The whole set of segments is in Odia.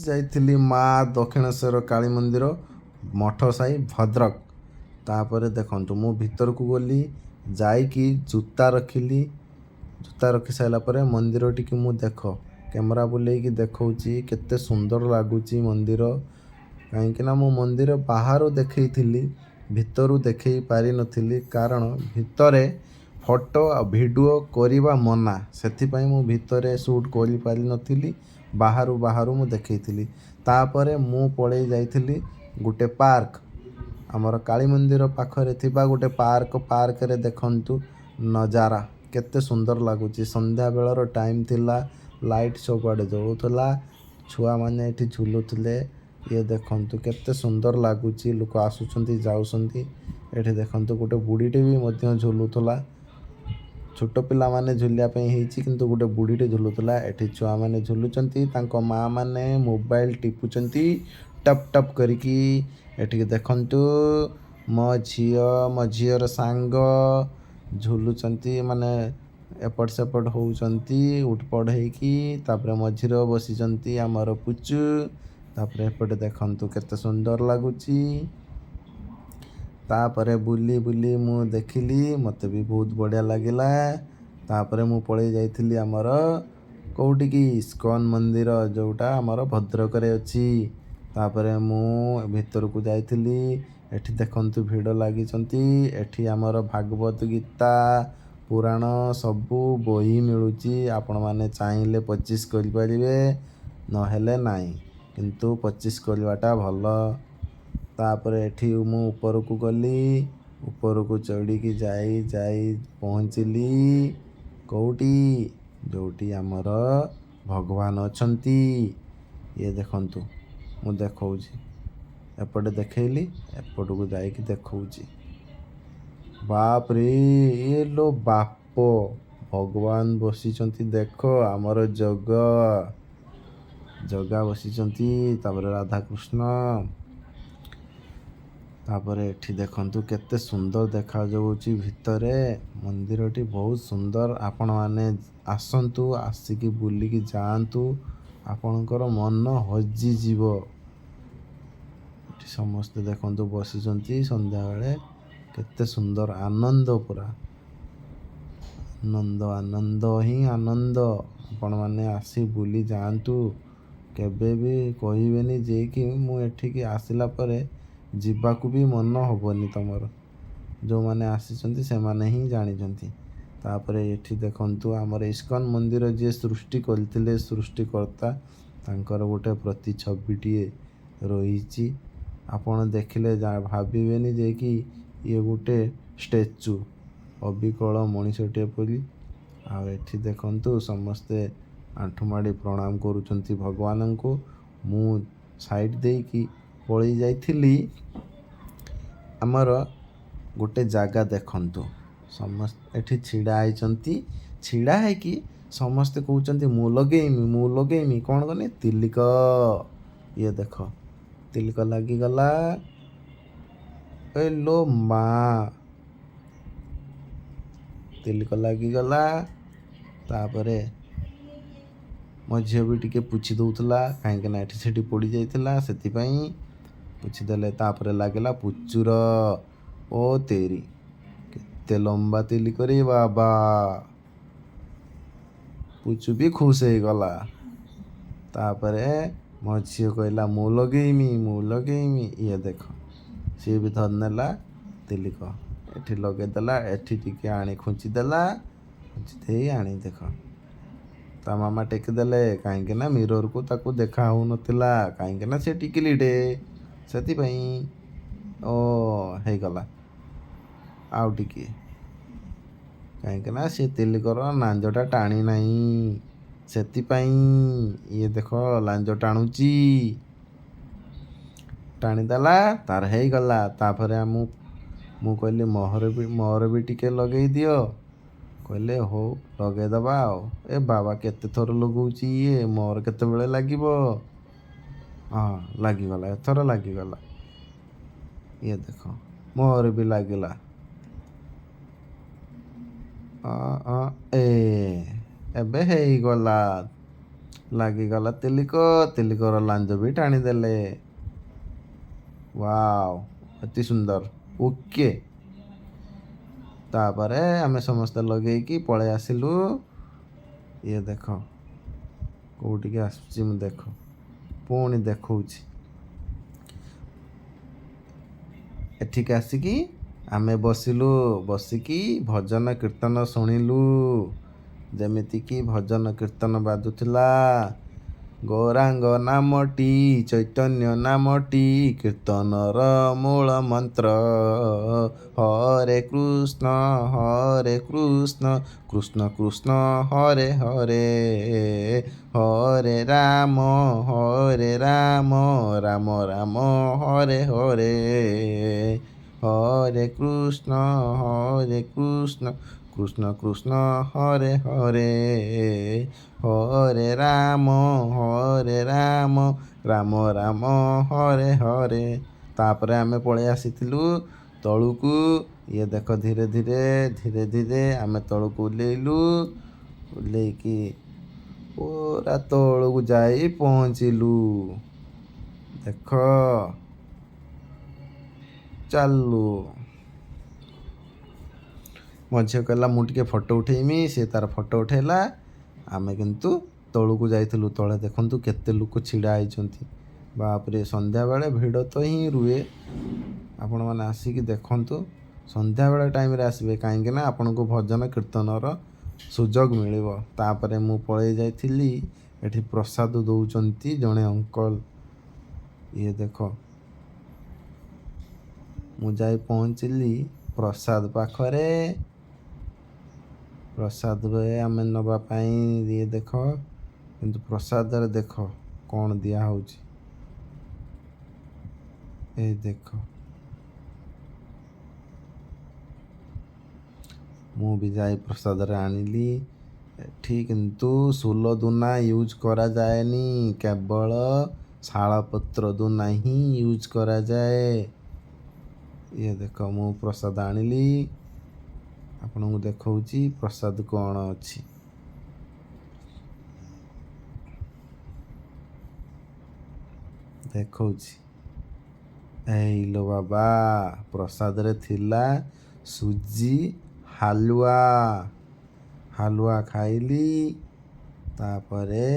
ଯାଇଥିଲି ମା ଦକ୍ଷିଣେଶ୍ୱର କାଳୀ ମନ୍ଦିର ମଠ ସାହି ଭଦ୍ରକ। ତାପରେ ଦେଖନ୍ତୁ ମୁଁ ଭିତରକୁ ଗଲି, ଯାଇକି ଜୁତା ରଖିଲି। ଜୁତା ରଖି ସାରିଲା ପରେ ମନ୍ଦିରଟିକୁ ମୁଁ କ୍ୟାମେରା ବୁଲେଇକି ଦେଖଉଛି କେତେ ସୁନ୍ଦର ଲାଗୁଛି ମନ୍ଦିର। କାହିଁକିନା ମୁଁ ମନ୍ଦିର ବାହାରୁ ଦେଖେଇଥିଲି, ଭିତରୁ ଦେଖେଇ ପାରିନଥିଲି, କାରଣ ଭିତରେ ଫଟୋ ଆଉ ଭିଡ଼ିଓ କରିବା ମନା। ସେଥିପାଇଁ ମୁଁ ଭିତରେ ସୁଟ୍ କରିପାରିନଥିଲି, ବାହାରୁ ମୁଁ ଦେଖେଇଥିଲି। ତାପରେ ମୁଁ ପଳେଇ ଯାଇଥିଲି ଗୋଟେ ପାର୍କ, ଆମର କାଳୀ ମନ୍ଦିର ପାଖରେ ଥିବା ଗୋଟେ ପାର୍କରେ ଦେଖନ୍ତୁ ନଜାରା କେତେ ସୁନ୍ଦର ଲାଗୁଛି। ସନ୍ଧ୍ୟାବେଳର ଟାଇମ୍ ଥିଲା, ଲାଇଟ୍ ସବୁଆଡ଼େ ଜଳୁଥିଲା, ଛୁଆମାନେ ଏଠି ଝୁଲୁଥିଲେ। ଇଏ ଦେଖନ୍ତୁ କେତେ ସୁନ୍ଦର ଲାଗୁଛି, ଲୋକ ଆସୁଛନ୍ତି ଯାଉଛନ୍ତି। ଏଠି ଦେଖନ୍ତୁ ଗୋଟେ ବୁଢ଼ୀଟେ ବି ମଧ୍ୟ ଝୁଲୁଥିଲା। ଛୋଟ ପିଲାମାନେ ଝୁଲିବା ପାଇଁ ହେଇଛି, କିନ୍ତୁ ଗୋଟେ ବୁଢ଼ୀଟେ ଝୁଲୁଥିଲା। ଏଠି ଛୁଆମାନେ ଝୁଲୁଛନ୍ତି, ତାଙ୍କ ମାଆ ମାନେ ମୋବାଇଲ ଟିପୁଛନ୍ତି ଟପ୍ ଟପ୍ କରିକି। ଏଠିକି ଦେଖନ୍ତୁ ମୋ ଝିଅର ସାଙ୍ଗ ଝୁଲୁଛନ୍ତି, ମାନେ ଏପଟ ସେପଟ ହେଉଛନ୍ତି ଉଠପଡ଼ ହେଇକି। ତାପରେ ମଝିରେ ବସିଛନ୍ତି ଆମର ପୁଚୁ। ତାପରେ ଏପଟେ ଦେଖନ୍ତୁ କେତେ ସୁନ୍ଦର ଲାଗୁଛି। ତାପରେ ବୁଲି ବୁଲି ମୁଁ ଦେଖିଲି, ମୋତେ ବି ବହୁତ ବଢ଼ିଆ ଲାଗିଲା। ତାପରେ ମୁଁ ପଳେଇ ଯାଇଥିଲି ଆମର କେଉଁଠିକି, ଇସ୍କନ ମନ୍ଦିର, ଯେଉଁଟା ଆମର ଭଦ୍ରକରେ ଅଛି। ତାପରେ ମୁଁ ଭିତରକୁ ଯାଇଥିଲି। ଏଠି ଦେଖନ୍ତୁ ଭିଡ଼ ଲାଗିଛନ୍ତି। ଏଠି ଆମର ଭାଗବତ ଗୀତା, ପୁରାଣ ସବୁ ବହି ମିଳୁଛି। ଆପଣମାନେ ଚାହିଁଲେ 25 କରିପାରିବେ, ନହେଲେ ନାହିଁ, କିନ୍ତୁ 25 କରିବାଟା ଭଲ। ତାପରେ ଏଠି ମୁଁ ଉପରକୁ ଗଲି। ଉପରକୁ ଚଢ଼ିକି ଯାଇ ପହଞ୍ଚିଲି କେଉଁଠି, ଯେଉଁଠି ଆମର ଭଗବାନ ଅଛନ୍ତି। ଇଏ ଦେଖନ୍ତୁ ମୁଁ ଦେଖଉଛି, ଏପଟେ ଦେଖେଇଲି, ଏପଟକୁ ଯାଇକି ଦେଖଉଛି। ବାପରେ, ଇଏ ଲୋ ବାପ, ଭଗବାନ ବସିଛନ୍ତି ଦେଖ, ଆମର ଜଗା ବସିଛନ୍ତି। ତାପରେ ରାଧାକୃଷ୍ଣ। ତାପରେ ଏଠି ଦେଖନ୍ତୁ କେତେ ସୁନ୍ଦର ଦେଖାଯାଉଛି ଭିତରେ। ମନ୍ଦିରଟି ବହୁତ ସୁନ୍ଦର। ଆପଣମାନେ ଆସନ୍ତୁ, ଆସିକି ବୁଲିକି ଯାଆନ୍ତୁ, ଆପଣଙ୍କର ମନ ହଜିଯିବ। ଏଠି ସମସ୍ତେ ଦେଖନ୍ତୁ ବସିଛନ୍ତି ସନ୍ଧ୍ୟାବେଳେ, କେତେ ସୁନ୍ଦର ଆନନ୍ଦ, ପୁରା ଆନନ୍ଦ ହିଁ ଆନନ୍ଦ। ଆପଣମାନେ ଆସି ବୁଲି ଯାଆନ୍ତୁ, କେବେ ବି କହିବେନି ଯେ କି ମୁଁ ଏଠିକି ଆସିଲା ପରେ ଯିବାକୁ ବି ମନ ହେବନି ତମର। ଯେଉଁମାନେ ଆସିଛନ୍ତି ସେମାନେ ହିଁ ଜାଣିଛନ୍ତି। ତାପରେ ଏଠି ଦେଖନ୍ତୁ ଆମର ଇସ୍କନ ମନ୍ଦିର ଯିଏ ସୃଷ୍ଟି କରିଥିଲେ, ସୃଷ୍ଟିକର୍ତ୍ତା, ତାଙ୍କର ଗୋଟେ ପ୍ରତିଛବିଟିଏ ରହିଛି। ଆପଣ ଦେଖିଲେ ଭାବିବେନି ଯେ କି ଇଏ ଗୋଟେ ଷ୍ଟାଚ୍ୟୁ, ଅବିକଳ ମଣିଷଟିଏ ପରି। ଆଉ ଏଠି ଦେଖନ୍ତୁ ସମସ୍ତେ ଆଣ୍ଠୁମାଡ଼ି ପ୍ରଣାମ କରୁଛନ୍ତି ଭଗବାନଙ୍କୁ। ମୁଁ ସାଇଡ଼୍ ଦେଇକି ପଳେଇ ଯାଇଥିଲି ଆମର ଗୋଟେ ଜାଗା ଦେଖନ୍ତୁ। ସମସ୍ତେ ଏଠି ଛିଡ଼ା ହେଇଛନ୍ତି, ଛିଡ଼ା ହେଇକି ସମସ୍ତେ କହୁଛନ୍ତି ମୁଁ ଲଗେଇମି। କ'ଣ କନି, ତିଲକ। ଇଏ ଦେଖ, ତିଲକ ଲାଗିଗଲା। ଏ ଲୋ ମା, ତିଲକ ଲାଗିଗଲା। ତାପରେ ମୋ ଝିଅ ବି ଟିକେ ପୋଛି ଦେଉଥିଲା, କାହିଁକିନା ଏଠି ସେଠି ପୋଡ଼ି ଯାଇଥିଲା, ସେଥିପାଇଁ ପୋଛିଦେଲେ। ତାପରେ ଲାଗିଲା ପୁଚୁର। ଓ ତେରି, କେତେ ଲମ୍ବା ତିଲକରେ ବାବା। ପୁଚୁ ବି ଖୁସ୍ ହେଇଗଲା। ତାପରେ ମୋ ଝିଅ କହିଲା ମୁଁ ଲଗେଇମି। ଇଏ ଦେଖ, ସିଏ ବି ଧରିନେଲା ତିଲକ, ଏଠି ଲଗେଇଦେଲା। ଏଠି ଟିକେ ଆଣି ଖୁଞ୍ଚି ଦେଇ ଆଣି ଦେଖ, ତା ମାମା ଟେକିଦେଲେ, କାହିଁକିନା ମିରରକୁ ତାକୁ ଦେଖା ହେଉନଥିଲା, କାହିଁକିନା ସେ ଟିକିଲିଟେ, ସେଥିପାଇଁ। ହେଇଗଲା ଆଉ ଟିକେ, କାହିଁକିନା ସେ ତିଲକର ଲାଞ୍ଜଟା ଟାଣି ନାହିଁ, ସେଥିପାଇଁ। ଇଏ ଦେଖ ଲାଞ୍ଜ ଟାଣୁଛି, ଟାଣିଦେଲା, ତାର ହେଇଗଲା। ତାପରେ ମୁଁ କହିଲି ମୋର ବି ଟିକେ ଲଗେଇ ଦିଅ। କହିଲେ ହଉ ଲଗେଇଦେବା ଆଉ। ଏ ବାବା, କେତେ ଥର ଲଗଉଛି ଇଏ, ମୋର କେତେବେଳେ ଲାଗିବ? ହଁ, ଲାଗିଗଲା, ଏଥର ଲାଗିଗଲା। ଇଏ ଦେଖ, ମୋର ବି ଲାଗିଲା। ଏବେ ହେଇଗଲା, ଲାଗିଗଲା ତିଲିକର ଲାଞ୍ଜ ବି ଟାଣିଦେଲେ। ୱାଓ, ଅତି ସୁନ୍ଦର। ଓକେ। ତାପରେ ଆମେ ସମସ୍ତେ ଲଗେଇକି ପଳେଇ ଆସିଲୁ। ଇଏ ଦେଖ କେଉଁଠିକି ଆସୁଛି ମୁଁ ଦେଖ, ପୁଣି ଦେଖଉଛି। ଏଠିକି ଆସିକି ଆମେ ବସିକି ଭଜନ କୀର୍ତ୍ତନ ଶୁଣିଲୁ। ଯେମିତିକି ଭଜନ କୀର୍ତ୍ତନ ବାଜୁଥିଲା, ଗୌରାଙ୍ଗ ନାମଟି ଚୈତନ୍ୟ ନାମଟି କୀର୍ତ୍ତନର ମୂଳ ମନ୍ତ୍ର। ହରେ କୃଷ୍ଣ କୃଷ୍ଣ କୃଷ୍ଣ ହରେ ହରେ, ହରେ ରାମ ରାମ ରାମ ହରେ ହରେ, ହରେ କୃଷ୍ଣ କୃଷ୍ଣ କୃଷ୍ଣ ହରେ ହରେ, ହରେ ରାମ ରାମ ରାମ ହରେ ହରେ। ତାପରେ ଆମେ ପଳେଇ ଆସିଥିଲୁ ତଳକୁ। ଇଏ ଦେଖ ଧୀରେ ଧୀରେ ଆମେ ତଳକୁ ଓହ୍ଲେଇକି ପୁରା ତଳକୁ ଯାଇ ପହଞ୍ଚିଲୁ। ଦେଖ ଚାଲୁ। ମୋ ଝିଅ କହିଲା ମୁଁ ଟିକେ ଫଟୋ ଉଠେଇମି, ସେ ତାର ଫଟୋ ଉଠେଇଲା। ଆମେ କିନ୍ତୁ ତଳକୁ ଯାଇଥିଲୁ। ତଳେ ଦେଖନ୍ତୁ କେତେ ଲୋକ ଛିଡ଼ା ହେଇଛନ୍ତି। ବାପରେ, ସନ୍ଧ୍ୟାବେଳେ ଭିଡ଼ ତ ହିଁ ରୁହେ। ଆପଣମାନେ ଆସିକି ଦେଖନ୍ତୁ। ସନ୍ଧ୍ୟାବେଳେ ଟାଇମ୍ରେ ଆସିବେ, କାହିଁକିନା ଆପଣଙ୍କୁ ଭଜନ କୀର୍ତ୍ତନର ସୁଯୋଗ ମିଳିବ। ତାପରେ ମୁଁ ପଳେଇ ଯାଇଥିଲି। ଏଠି ପ୍ରସାଦ ଦେଉଛନ୍ତି ଜଣେ ଅଙ୍କଲ। ଇଏ ଦେଖ, ମୁଁ ଯାଇ ପହଞ୍ଚିଲି ପ୍ରସାଦ ପାଖରେ। ପ୍ରସାଦରେ ଆମେ ନେବା ପାଇଁ ଇଏ ଦେଖ, କିନ୍ତୁ ପ୍ରସାଦରେ ଦେଖ କ'ଣ ଦିଆହେଉଛି। ଏଇ ଦେଖ, ମୁଁ ବି ଯାଇ ପ୍ରସାଦରେ ଆଣିଲି। ଏଠି କିନ୍ତୁ ସୋଲ ଦୂନା ୟୁଜ୍ କରାଯାଏନି, କେବଳ ଶାଳପତ୍ର ଦୂନା ହିଁ ୟୁଜ୍ କରାଯାଏ। ଇଏ ଦେଖ, ମୁଁ ପ୍ରସାଦ ଆଣିଲି। ଆପଣଙ୍କୁ ଦେଖଉଛି ପ୍ରସାଦ କ'ଣ ଅଛି। ଦେଖଉଛି, ଏଇଲୋ ବାବା, ପ୍ରସାଦରେ ଥିଲା ସୁଜି ହାଲୁଆ ଖାଇଲି। ତାପରେ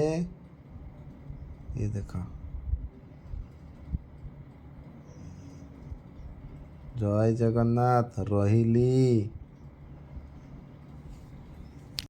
ଇଏ ଦେଖ, ଜୟ ଜଗନ୍ନାଥ, ରହିଲି।